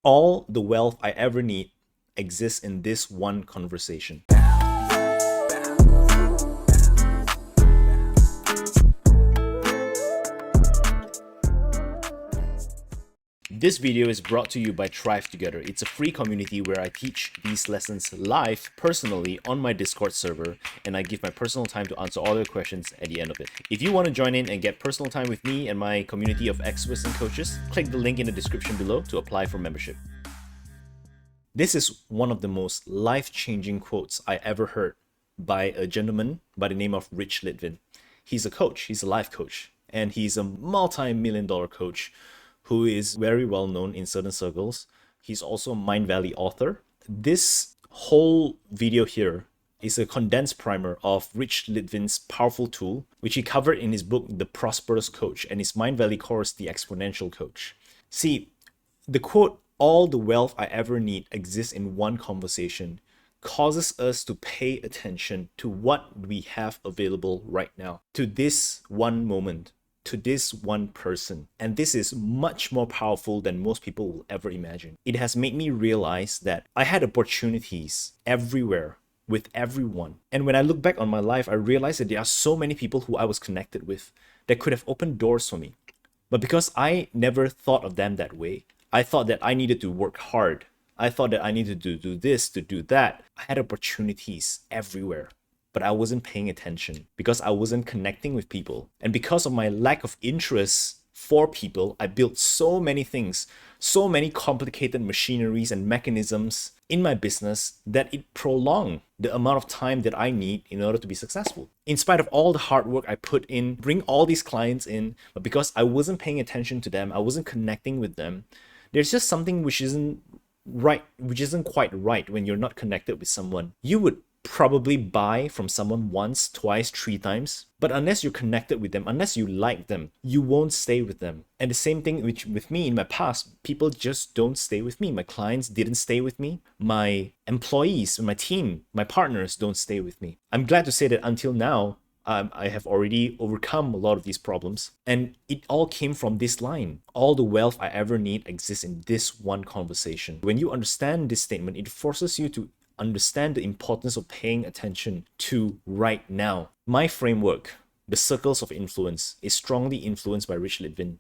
All the wealth I ever need exists in this one conversation. This video is brought to you by Thrive Together. It's a free community where I teach these lessons live, personally, on my Discord server, and I give my personal time to answer all your questions at the end of it. If you want to join in and get personal time with me and my community of experts and coaches, click the link in the description below to apply for membership. This is one of the most life-changing quotes I ever heard by a gentleman by the name of 𝗟𝗟𝗚𝗏. He's a coach, he's a life coach, and he's a multi-million-dollar coach who is very well known in certain circles. He's also a Mindvalley author. This whole video here is a condensed primer of 𝗟𝗟𝗚𝗏's powerful tool, which he covered in his book, The Prosperous Coach, and his Mindvalley course, The Exponential Coach. See, the quote, "All the wealth I ever need exists in one conversation," causes us to pay attention to what we have available right now, to this one moment, to this one person. And this is much more powerful than most people will ever imagine. It has made me realize that I had opportunities everywhere with everyone. And when I look back on my life, I realized that there are so many people who I was connected with that could have opened doors for me. But because I never thought of them that way, I thought that I needed to work hard. I thought that I needed to do this, to do that. I had opportunities everywhere, but I wasn't paying attention because I wasn't connecting with people. And because of my lack of interest for people, I built so many things, so many complicated machineries and mechanisms in my business that it prolonged the amount of time that I need in order to be successful. In spite of all the hard work I put in, bring all these clients in, but because I wasn't paying attention to them, I wasn't connecting with them, there's just something which isn't right, which isn't quite right when you're not connected with someone. You would probably buy from someone once, twice, 3 times, but unless you're connected with them, unless you like them, you won't stay with them. And the same thing with me in my past, people just don't stay with me. My clients didn't stay with me. My employees, my team, my partners don't stay with me. I'm glad to say that until now, I have already overcome a lot of these problems. And it all came from this line. All the wealth I ever need exists in this one conversation. When you understand this statement, it forces you to understand the importance of paying attention to right now. My framework, the circles of influence, is strongly influenced by 𝗟𝗟𝗚𝗏.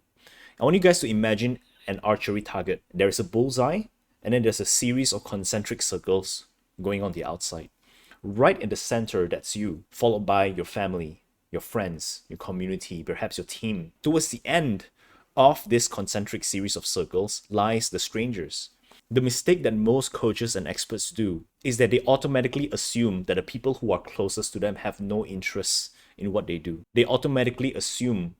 I want you guys to imagine an archery target. There is a bullseye, and then there's a series of concentric circles going on the outside. Right in the center, that's you, followed by your family, your friends, your community, perhaps your team. Towards the end of this concentric series of circles lies the strangers. The mistake that most coaches and experts do is that they automatically assume that the people who are closest to them have no interest in what they do. They automatically assume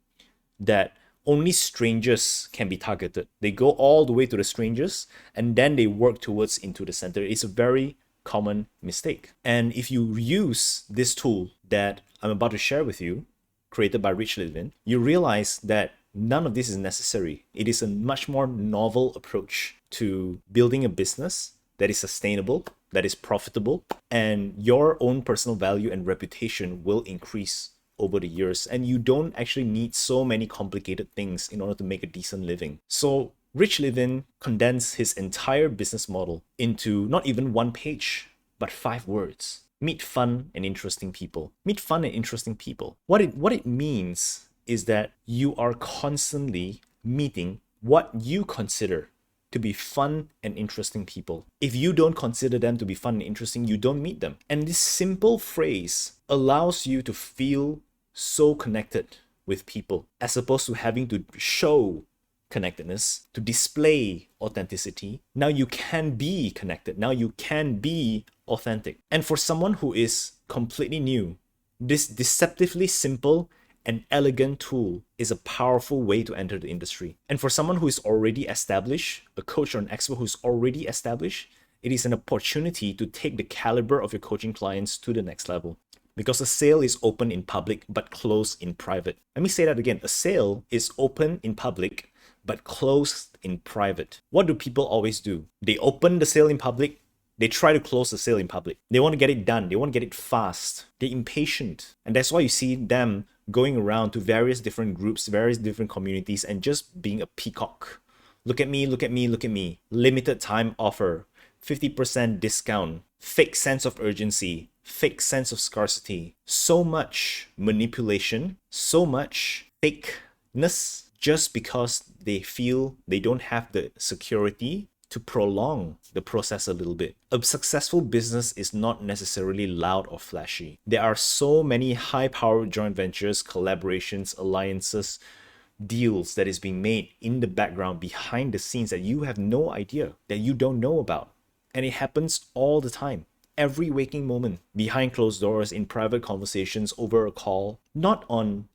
that only strangers can be targeted. They go all the way to the strangers and then they work towards into the center. It's a very common mistake. And if you use this tool that I'm about to share with you, created by 𝗟𝗟𝗚𝗏, you realize that none of this is necessary. It is a much more novel approach to building a business that is sustainable, that is profitable, and your own personal value and reputation will increase over the years. And you don't actually need so many complicated things in order to make a decent living. So 𝗟𝗟𝗚𝗏 condensed his entire business model into not even 1 page, but 5 words. Meet fun and interesting people. Meet fun and interesting people. What it means is that you are constantly meeting what you consider to be fun and interesting people. If you don't consider them to be fun and interesting, you don't meet them. And this simple phrase allows you to feel so connected with people, as opposed to having to show connectedness, to display authenticity. Now you can be connected. Now you can be authentic. And for someone who is completely new, this deceptively simple and elegant tool is a powerful way to enter the industry. And for someone who is already established, a coach or an expert who's already established, it is an opportunity to take the caliber of your coaching clients to the next level. Because a sale is open in public but closed in private. Let me say that again. A sale is open in public but closed in private. What do people always do? They open the sale in public. They try to close the sale in public. They want to get it done. They want to get it fast. They're impatient. And that's why you see them going around to various different groups, various different communities, and just being a peacock Look at me, look at me, look at me. Limited time offer, 50% discount, fake sense of urgency, fake sense of scarcity. So much manipulation, so much fakeness just because they feel they don't have the security to prolong the process a little bit. A successful business is not necessarily loud or flashy. There are so many high-powered joint ventures, collaborations, alliances, deals that is being made in the background behind the scenes that you have no idea, that you don't know about. And it happens all the time. Every waking moment, behind closed doors, in private conversations, over a call, not in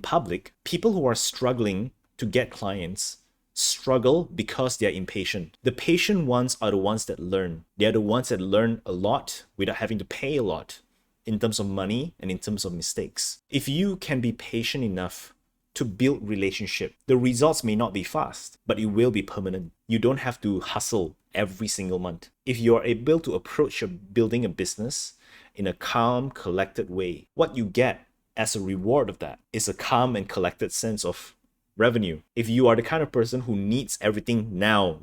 public. People who are struggling to get clients struggle because they're impatient. The patient ones are the ones that learn. They're the ones that learn a lot without having to pay a lot in terms of money and in terms of mistakes. If you can be patient enough to build relationship, the results may not be fast, but it will be permanent. You don't have to hustle every single month. If you are able to approach your building a business in a calm, collected way, what you get as a reward of that is a calm and collected sense of revenue. If you are the kind of person who needs everything now,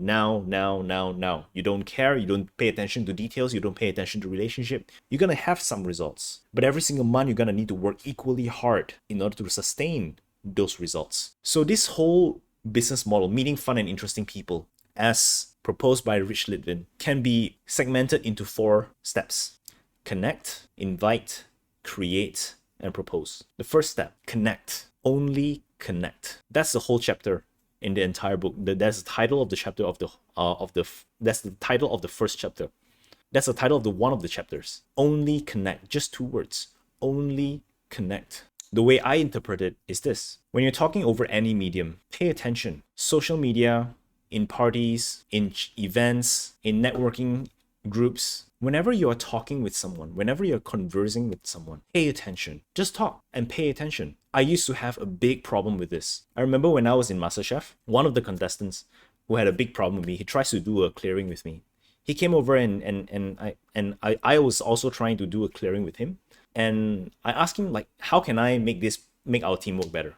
you don't care, you don't pay attention to details, you don't pay attention to relationship, you're gonna have some results. But every single month, you're gonna need to work equally hard in order to sustain those results. So this whole business model, meeting fun and interesting people, as proposed by Rich Litvin, can be segmented into 4 steps: connect, invite, create, and propose. The first step, connect. Only connect. That's the whole chapter in the entire book. That's the title of the chapter that's the title of the first chapter. That's the title of one of the chapters. Only connect. Just 2 words. Only connect. The way I interpret it is this: when you're talking over any medium, pay attention. Social media, in parties, in events, in networking groups, whenever you are talking with someone, whenever you're conversing with someone, pay attention. Just talk and pay attention. I used to have a big problem with this. I remember when I was in MasterChef, one of the contestants who had a big problem with me, he tries to do a clearing with me. He came over and I was also trying to do a clearing with him. And I asked him, like, how can I make our team work better?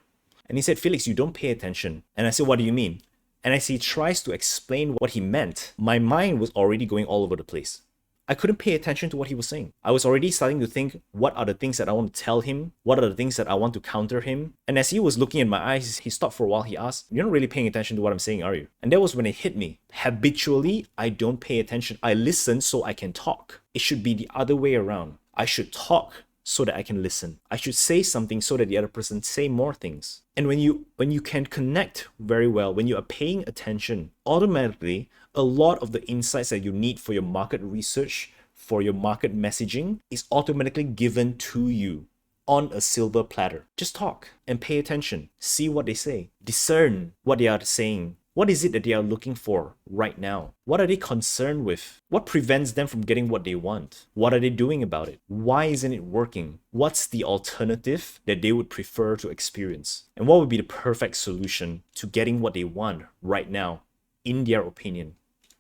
And he said, Felix, you don't pay attention. And I said, what do you mean? And as he tries to explain what he meant, my mind was already going all over the place. I couldn't pay attention to what he was saying. I was already starting to think, what are the things that I want to tell him? What are the things that I want to counter him? And as he was looking in my eyes, he stopped for a while. He asked, you're not really paying attention to what I'm saying, are you? And that was when it hit me. Habitually, I don't pay attention. I listen so I can talk. It should be the other way around. I should talk so that I can listen. I should say something so that the other person say more things. And when you can connect very well, when you are paying attention, automatically a lot of the insights that you need for your market research, for your market messaging, is automatically given to you on a silver platter. Just talk and pay attention. See what they say. Discern what they are saying. What is it that they are looking for right now? What are they concerned with? What prevents them from getting what they want? What are they doing about it? Why isn't it working? What's the alternative that they would prefer to experience? And what would be the perfect solution to getting what they want right now, in their opinion?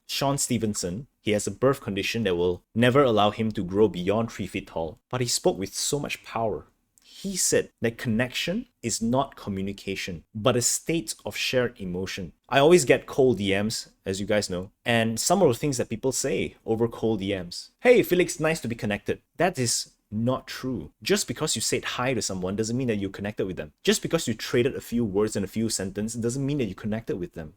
Sean Stevenson, he has a birth condition that will never allow him to grow beyond 3 feet tall, but he spoke with so much power. He said that connection is not communication, but a state of shared emotion. I always get cold DMs, as you guys know, and some of the things that people say over cold DMs. Hey, Felix, nice to be connected. That is not true. Just because you said hi to someone doesn't mean that you connected with them. Just because you traded a few words and a few sentences doesn't mean that you connected with them.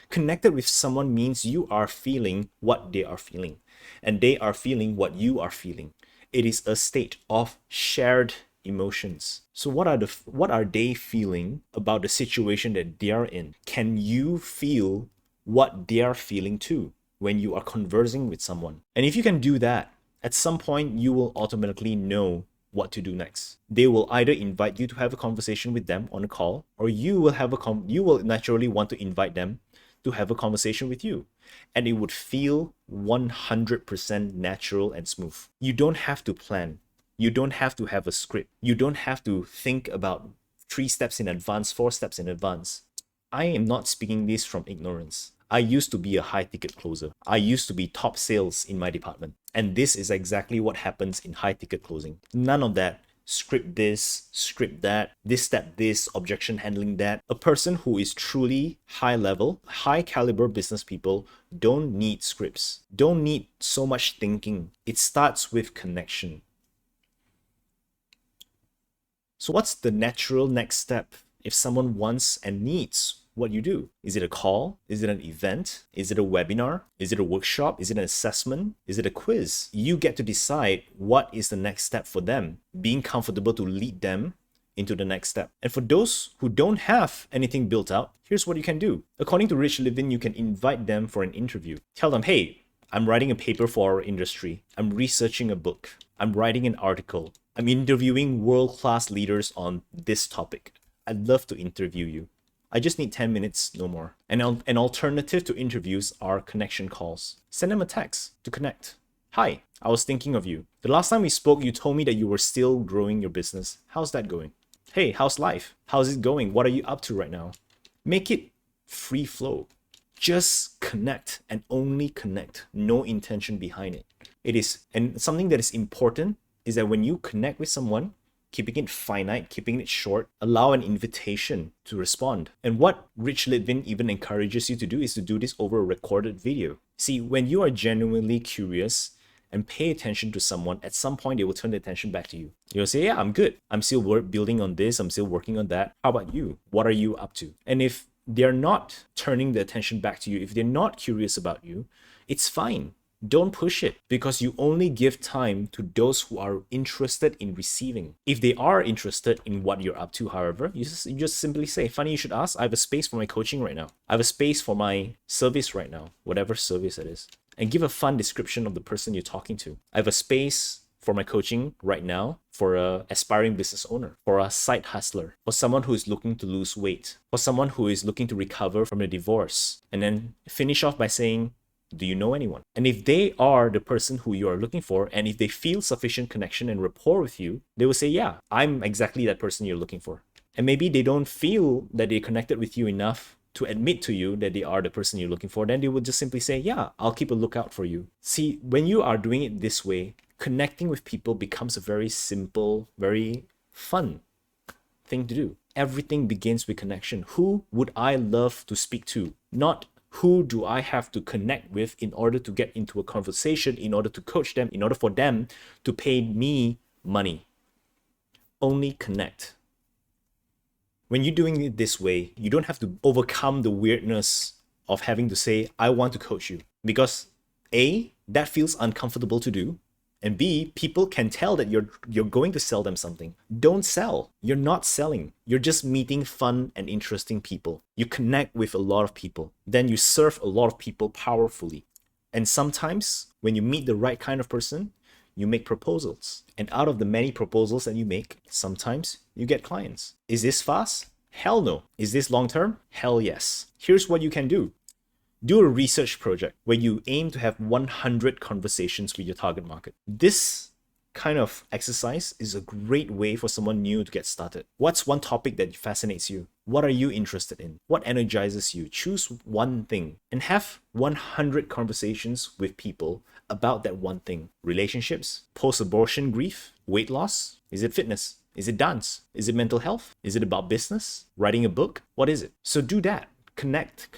Connected with someone means you are feeling what they are feeling, and they are feeling what you are feeling. It is a state of shared emotions. So what are they feeling about the situation that they are in? Can you feel what they are feeling too when you are conversing with someone? And if you can do that, at some point you will automatically know what to do next. They will either invite you to have a conversation with them on a call, or you will naturally want to invite them to have a conversation with you. And it would feel 100% natural and smooth. You don't have to plan. You don't have to have a script. You don't have to think about 3 steps in advance, 4 steps in advance. I am not speaking this from ignorance. I used to be a high-ticket closer. I used to be top sales in my department. And this is exactly what happens in high-ticket closing. None of that script this, script that, this step this, objection handling that. A person who is truly high level, high caliber business people don't need scripts, don't need so much thinking. It starts with connection. So what's the natural next step if someone wants and needs what you do? Is it a call? Is it an event? Is it a webinar? Is it a workshop? Is it an assessment? Is it a quiz? You get to decide what is the next step for them, being comfortable to lead them into the next step. And for those who don't have anything built out, here's what you can do. According to Rich Levin, you can invite them for an interview. Tell them, hey, I'm writing a paper for our industry. I'm researching a book. I'm writing an article. I'm interviewing world-class leaders on this topic. I'd love to interview you. I just need 10 minutes, no more. And an alternative to interviews are connection calls. Send them a text to connect. Hi, I was thinking of you. The last time we spoke, you told me that you were still growing your business. How's that going? Hey, how's life? How's it going? What are you up to right now? Make it free flow. Just connect and only connect. No intention behind it. It is, and something that is important is that when you connect with someone, keeping it finite, keeping it short, allow an invitation to respond. And what Rich Levin even encourages you to do is to do this over a recorded video. See, when you are genuinely curious and pay attention to someone, at some point they will turn their attention back to you. You'll say, yeah, I'm good. I'm still building on this. I'm still working on that. How about you? What are you up to? And if they're not turning the attention back to you, if they're not curious about you, it's fine. Don't push it, because you only give time to those who are interested in receiving. If they are interested in what you're up to, however, you just simply say, funny you should ask, I have a space for my coaching right now. I have a space for my service right now, whatever service it is. And give a fun description of the person you're talking to. I have a space for my coaching right now for an aspiring business owner, for a side hustler, for someone who is looking to lose weight, for someone who is looking to recover from a divorce. And then finish off by saying, do you know anyone? And if they are the person who you are looking for, and if they feel sufficient connection and rapport with you, they will say, yeah, I'm exactly that person you're looking for. And maybe they don't feel that they connected with you enough to admit to you that they are the person you're looking for, then they would just simply say, yeah, I'll keep a lookout for you. See, when you are doing it this way, connecting with people becomes a very simple, very fun thing to do. Everything begins with connection. Who would I love to speak to? Not who do I have to connect with in order to get into a conversation, in order to coach them, in order for them to pay me money. Only connect. When you're doing it this way, you don't have to overcome the weirdness of having to say, I want to coach you. Because A, that feels uncomfortable to do. And B, people can tell that you're going to sell them something. Don't sell. You're not selling. You're just meeting fun and interesting people. You connect with a lot of people. Then you serve a lot of people powerfully. And sometimes when you meet the right kind of person, you make proposals. And out of the many proposals that you make, sometimes you get clients. Is this fast? Hell no. Is this long term? Hell yes. Here's what you can do. Do a research project where you aim to have 100 conversations with your target market. This kind of exercise is a great way for someone new to get started. What's one topic that fascinates you? What are you interested in? What energizes you? Choose one thing and have 100 conversations with people about that one thing. Relationships, post-abortion grief, weight loss? Is it fitness? Is it dance? Is it mental health? Is it about business? Writing a book? What is it? So do that. Connect.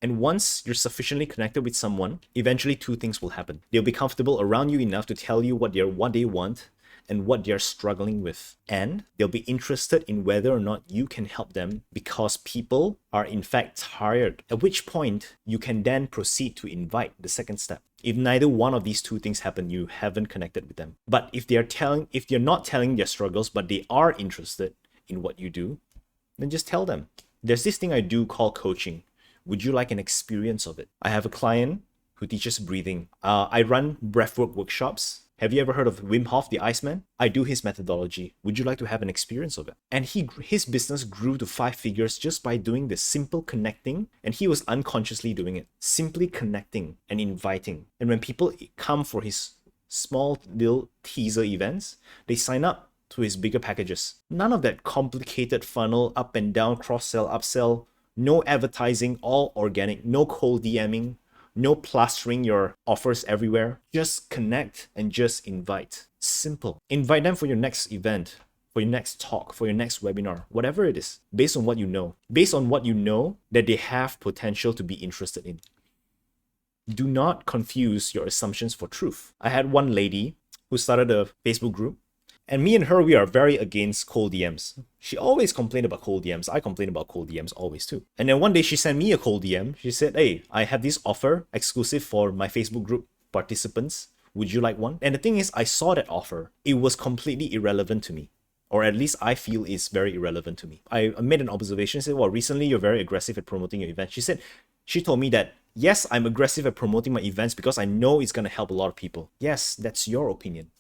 And once you're sufficiently connected with someone, eventually two things will happen. They'll be comfortable around you enough to tell you what they want and what they're struggling with. And they'll be interested in whether or not you can help them, because people are in fact tired. At which point you can then proceed to invite the second step. If neither one of these two things happen, you haven't connected with them. But if they're not telling their struggles, but they are interested in what you do, then just tell them. There's this thing I do called coaching. Would you like an experience of it? I have a client who teaches breathing. I run breathwork workshops. Have you ever heard of Wim Hof, the Iceman? I do his methodology. Would you like to have an experience of it? And his business grew to 5 figures just by doing this simple connecting, and he was unconsciously doing it. Simply connecting and inviting. And when people come for his small little teaser events, they sign up to his bigger packages. None of that complicated funnel, up and down, cross-sell, upsell. No advertising, all organic, no cold DMing, No plastering your offers everywhere. Just connect and just invite. Simple. Invite them for your next event, for your next talk, for your next webinar, whatever it is, based on what you know. Based on what you know that they have potential to be interested in. Do not confuse your assumptions for truth. I had one lady who started a Facebook group, and me and her, we are very against cold DMs. She always complained about cold DMs. I complain about cold DMs always too. And then one day she sent me a cold DM. She said, hey, I have this offer exclusive for my Facebook group participants. Would you like one? And the thing is, I saw that offer. It was completely irrelevant to me. Or at least I feel it's very irrelevant to me. I made an observation, said, well, recently you're very aggressive at promoting your event. She told me that, yes, I'm aggressive at promoting my events because I know it's going to help a lot of people. Yes, that's your opinion.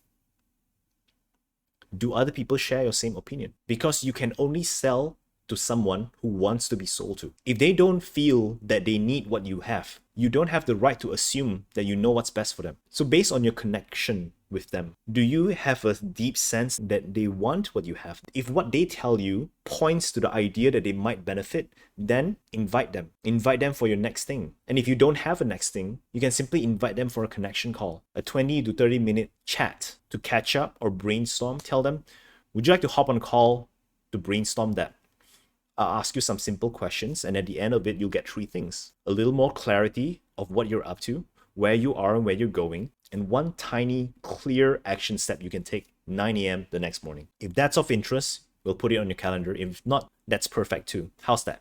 Do other people share your same opinion? Because you can only sell to someone who wants to be sold to. If they don't feel that they need what you have, you don't have the right to assume that you know what's best for them. So based on your connection with them, do you have a deep sense that they want what you have? If what they tell you points to the idea that they might benefit, then invite them. Invite them for your next thing. And if you don't have a next thing, you can simply invite them for a connection call, a 20 to 30 minute chat to catch up or brainstorm. Tell them, would you like to hop on a call to brainstorm that? I'll ask you some simple questions, and at the end of it, you'll get 3 things. A little more clarity of what you're up to, where you are and where you're going, and one tiny, clear action step you can take 9 a.m. the next morning. If that's of interest, we'll put it on your calendar. If not, that's perfect too. How's that?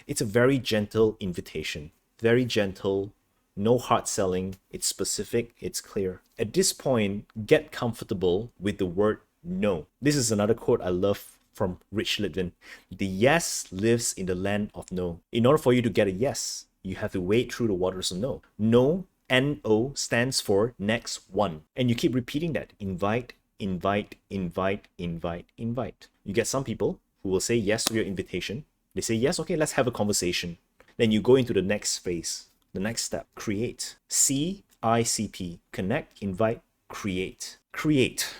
It's a very gentle invitation. Very gentle, no hard selling. It's specific, it's clear. At this point, get comfortable with the word no. This is another quote I love from 𝗪𝗟𝗏𝗧𝗏. The yes lives in the land of no. In order for you to get a yes, you have to wade through the waters of no. No, N-O, stands for next one. And you keep repeating that. Invite, invite, invite, invite, invite. You get some people who will say yes to your invitation. They say, yes, okay, let's have a conversation. Then you go into the next phase, the next step. Create. C-I-C-P. Connect, invite, create. Create.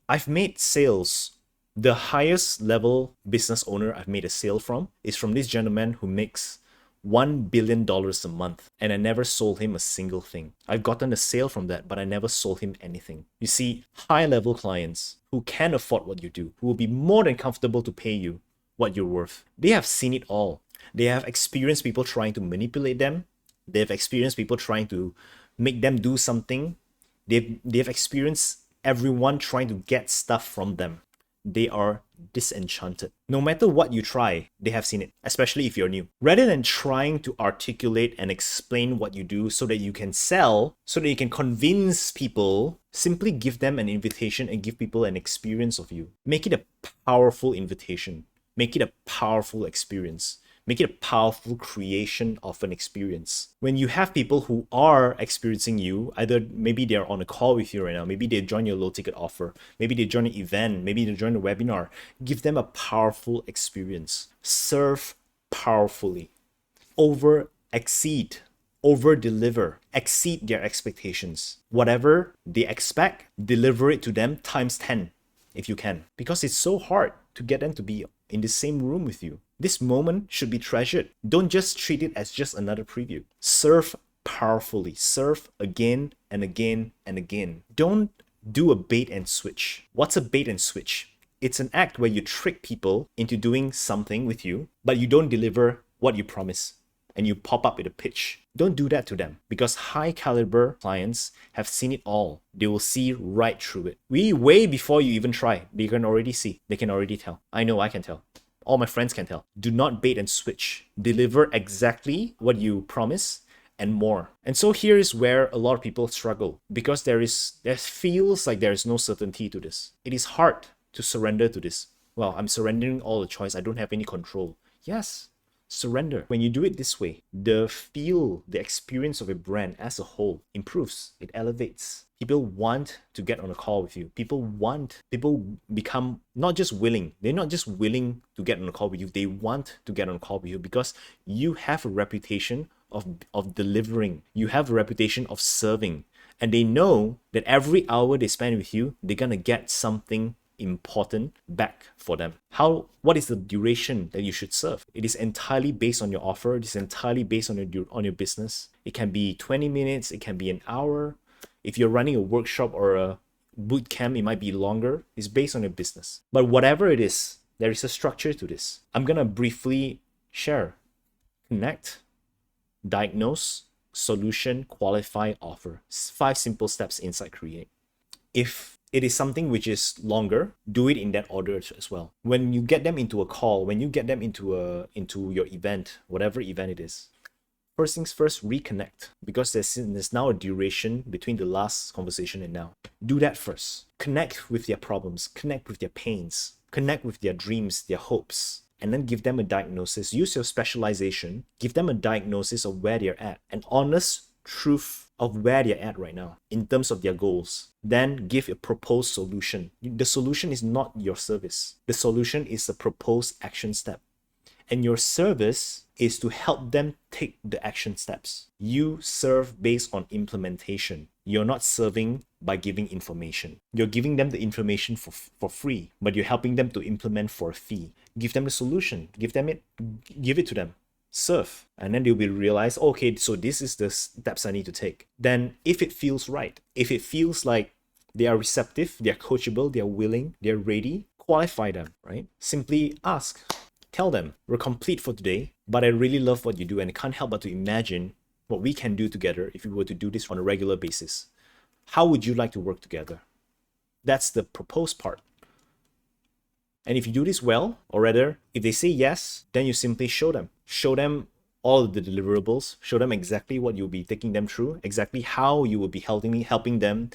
I've made sales. The highest level business owner I've made a sale from is from this gentleman who makes $1 billion a month, and I never sold him a single thing. I've gotten a sale from that, but I never sold him anything. You see, high level clients who can afford what you do, who will be more than comfortable to pay you what you're worth. They have seen it all. They have experienced people trying to manipulate them. They have experienced people trying to make them do something. They've experienced everyone trying to get stuff from them. They are disenchanted. No matter what you try, they have seen it, especially if you're new. Rather than trying to articulate and explain what you do so that you can sell, so that you can convince people, simply give them an invitation and give people an experience of you. Make it a powerful invitation. Make it a powerful experience. Make it a powerful creation of an experience. When you have people who are experiencing you, either maybe they're on a call with you right now, maybe they join your low ticket offer, maybe they join an event, maybe they join a webinar, give them a powerful experience. Serve powerfully. Exceed, over deliver, exceed their expectations. Whatever they expect, deliver it to them times 10 if you can. Because it's so hard to get them to be in the same room with you. This moment should be treasured. Don't just treat it as just another preview. Serve powerfully. Serve again and again and again. Don't do a bait and switch. What's a bait and switch? It's an act where you trick people into doing something with you, but you don't deliver what you promise, and you pop up with a pitch. Don't do that to them, because high caliber clients have seen it all. They will see right through it. Way before you even try, they can already see. They can already tell. I know I can tell. All my friends can tell. Do not bait and switch. Deliver exactly what you promise and more. And so here is where a lot of people struggle, because there feels like there is no certainty to this. It is hard to surrender to this. Well, I'm surrendering all the choice. I don't have any control. Yes. Surrender. When you do it this way, the experience of a brand as a whole improves. It elevates. People want to get on a call with you. People become not just willing. They're not just willing to get on a call with you. They want to get on a call with you because you have a reputation of delivering. You have a reputation of serving. And they know that every hour they spend with you, they're going to get something important back for them. What is the duration that you should serve? It is entirely based on your offer. It is entirely based on your business. It can be 20 minutes, it can be an hour. If you're running a workshop or a boot camp, it might be longer. It's based on your business. But whatever it is, there is a structure to this. I'm gonna briefly share: connect, diagnose, solution, qualify, offer. 5 simple steps inside Create. If it is something which is longer, do it in that order as well. When you get them into a call, when you get them into your event, whatever event it is, first things first, reconnect, because there's now a duration between the last conversation and now. Do that first. Connect with their problems, connect with their pains, connect with their dreams, their hopes, and then give them a diagnosis. Use your specialization, give them a diagnosis of where they're at, an honest truth of where they're at right now in terms of their goals. Then give a proposed solution. The solution is not your service. The solution is a proposed action step. And your service is to help them take the action steps. You serve based on implementation. You're not serving by giving information. You're giving them the information for free, but you're helping them to implement for a fee. Give them the solution. Give it to them. Serve. And then they'll be realize, okay, so this is the steps I need to take. Then if it feels right, if it feels like they are receptive, they're coachable, they're willing, they're ready, qualify them, right? Simply ask. Tell them, we're complete for today, but I really love what you do and I can't help but to imagine what we can do together if we were to do this on a regular basis. How would you like to work together? That's the proposed part. And if you do this well, or rather, if they say yes, then you simply show them. Show them all of the deliverables, show them exactly what you'll be taking them through, exactly how you will be helping them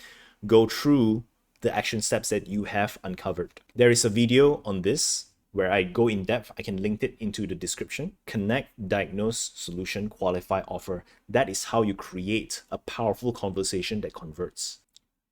go through the action steps that you have uncovered. There is a video on this where I go in depth. I can link it into the description. Connect, diagnose, solution, qualify, offer. That is how you create a powerful conversation that converts.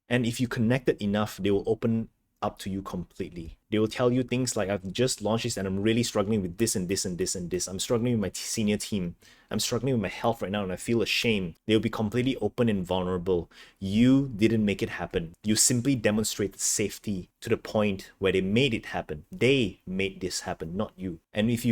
And if you connect it enough, they will open up to you completely. They will tell you things like, I've just launched this and I'm really struggling with this and this and this and this. I'm struggling with my senior team. I'm struggling with my health right now and I feel ashamed. They'll be completely open and vulnerable. You didn't make it happen. You simply demonstrated safety to the point where they made it happen. They made this happen, not you. And if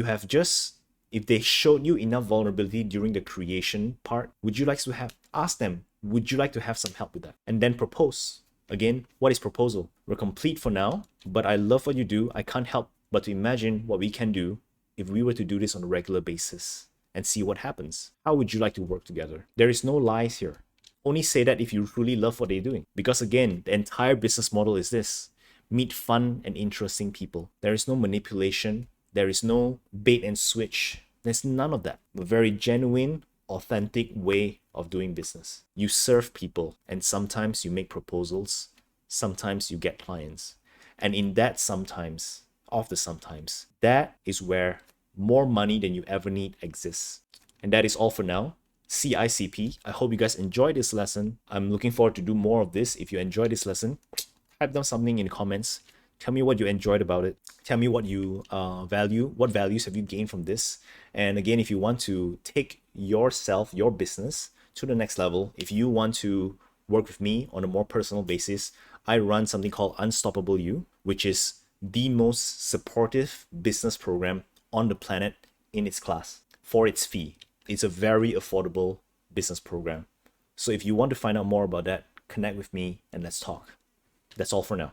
they showed you enough vulnerability during the creation part, would you like to ask them, would you like to have some help with that? And then propose. Again, what is proposal? We're complete for now, but I love what you do. I can't help but to imagine what we can do if we were to do this on a regular basis and see what happens. How would you like to work together? There is no lies here. Only say that if you truly love what they're doing. Because again, the entire business model is this: meet fun and interesting people. There is no manipulation. There is no bait and switch. There's none of that. A very genuine, authentic way of doing business. You serve people, and sometimes you make proposals, sometimes you get clients. And in that sometimes, that is where more money than you ever need exists. And that is all for now. 𝗖𝗟𝗜𝗘𝗡𝗧. I hope you guys enjoyed this lesson. I'm looking forward to do more of this. If you enjoyed this lesson, type down something in the comments. Tell me what you enjoyed about it. Tell me what you value. What values have you gained from this? And again, if you want to take yourself, your business to the next level, if you want to work with me on a more personal basis, I run something called Unstoppable You, which is the most supportive business program on the planet in its class for its fee. It's a very affordable business program. So if you want to find out more about that, connect with me and let's talk. That's all for now.